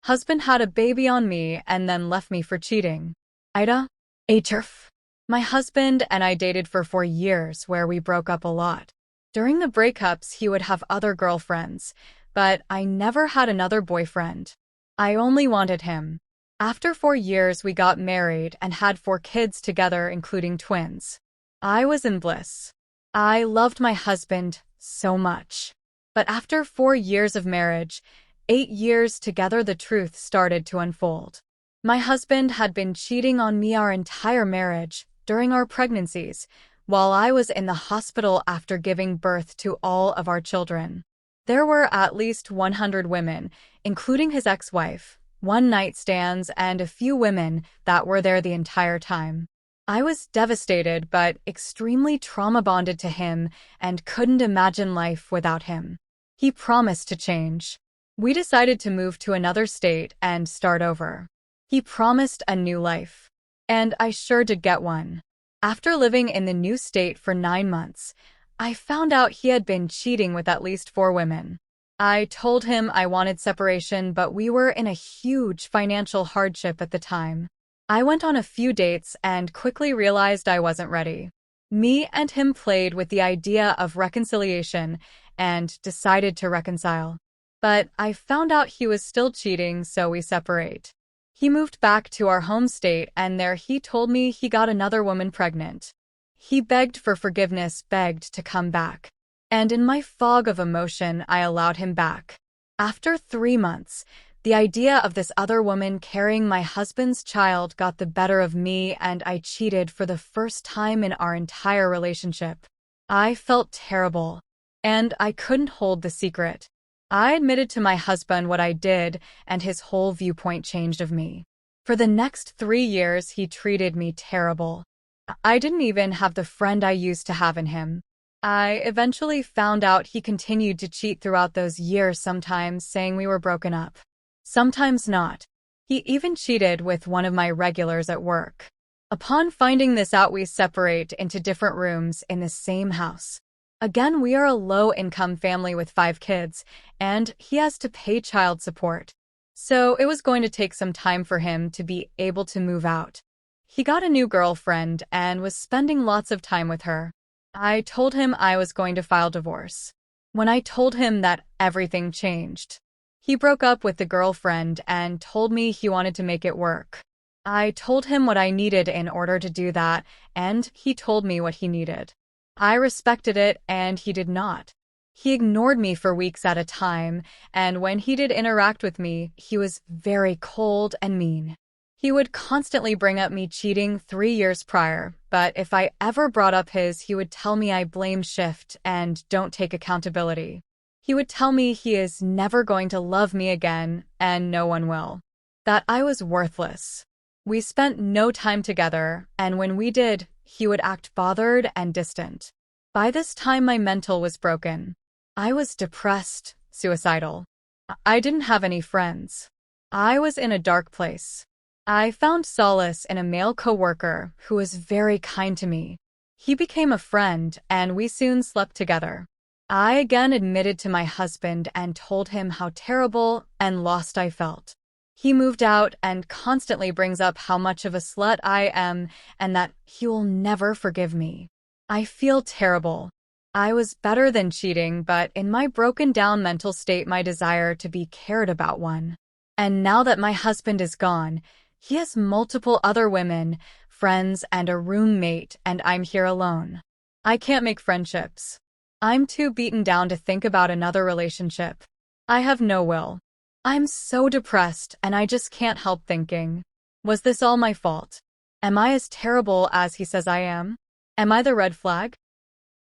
Husband had a baby on me and then left me for cheating. AITA? ATERF. My husband and I dated for 4 years where we broke up a lot. During the breakups, he would have other girlfriends, but I never had another boyfriend. I only wanted him. After 4 years, we got married and had 4 kids together, including twins. I was in bliss. I loved my husband so much. But after 4 years of marriage, 8 years together, the truth started to unfold. My husband had been cheating on me our entire marriage, during our pregnancies, while I was in the hospital after giving birth to all of our children. There were at least 100 women, including his ex-wife, one-night stands, and a few women that were there the entire time. I was devastated but extremely trauma-bonded to him and couldn't imagine life without him. He promised to change. We decided to move to another state and start over. He promised a new life. And I sure did get one. After living in the new state for 9 months, I found out he had been cheating with at least 4 women. I told him I wanted separation, but we were in a huge financial hardship at the time. I went on a few dates and quickly realized I wasn't ready. Me and him played with the idea of reconciliation and decided to reconcile. But I found out he was still cheating, so we separate. He moved back to our home state, and there he told me he got another woman pregnant. He begged for forgiveness, begged to come back. And in my fog of emotion, I allowed him back. After 3 months, the idea of this other woman carrying my husband's child got the better of me, and I cheated for the first time in our entire relationship. I felt terrible, and I couldn't hold the secret. I admitted to my husband what I did, and his whole viewpoint changed of me. For the next 3 years, he treated me terrible. I didn't even have the friend I used to have in him. I eventually found out he continued to cheat throughout those years, sometimes saying we were broken up, sometimes not. He even cheated with one of my regulars at work. Upon finding this out, we separate into different rooms in the same house. Again, we are a low-income family with 5 kids, and he has to pay child support. So it was going to take some time for him to be able to move out. He got a new girlfriend and was spending lots of time with her. I told him I was going to file divorce. When I told him that, everything changed. He broke up with the girlfriend and told me he wanted to make it work. I told him what I needed in order to do that, and he told me what he needed. I respected it, and he did not. He ignored me for weeks at a time, and when he did interact with me, he was very cold and mean. He would constantly bring up me cheating 3 years prior, but if I ever brought up his, he would tell me I blame shift and don't take accountability. He would tell me he is never going to love me again, and no one will. That I was worthless. We spent no time together, and when we did, he would act bothered and distant. By this time, my mental was broken. I was depressed, suicidal. I didn't have any friends. I was in a dark place. I found solace in a male coworker who was very kind to me. He became a friend, and we soon slept together. I again admitted to my husband and told him how terrible and lost I felt. He moved out and constantly brings up how much of a slut I am and that he will never forgive me. I feel terrible. I was better than cheating, but in my broken-down mental state, my desire to be cared about won. And now that my husband is gone, he has multiple other women, friends, and a roommate, and I'm here alone. I can't make friendships. I'm too beaten down to think about another relationship. I have no will. I'm so depressed, and I just can't help thinking, was this all my fault? Am I as terrible as he says I am? Am I the red flag?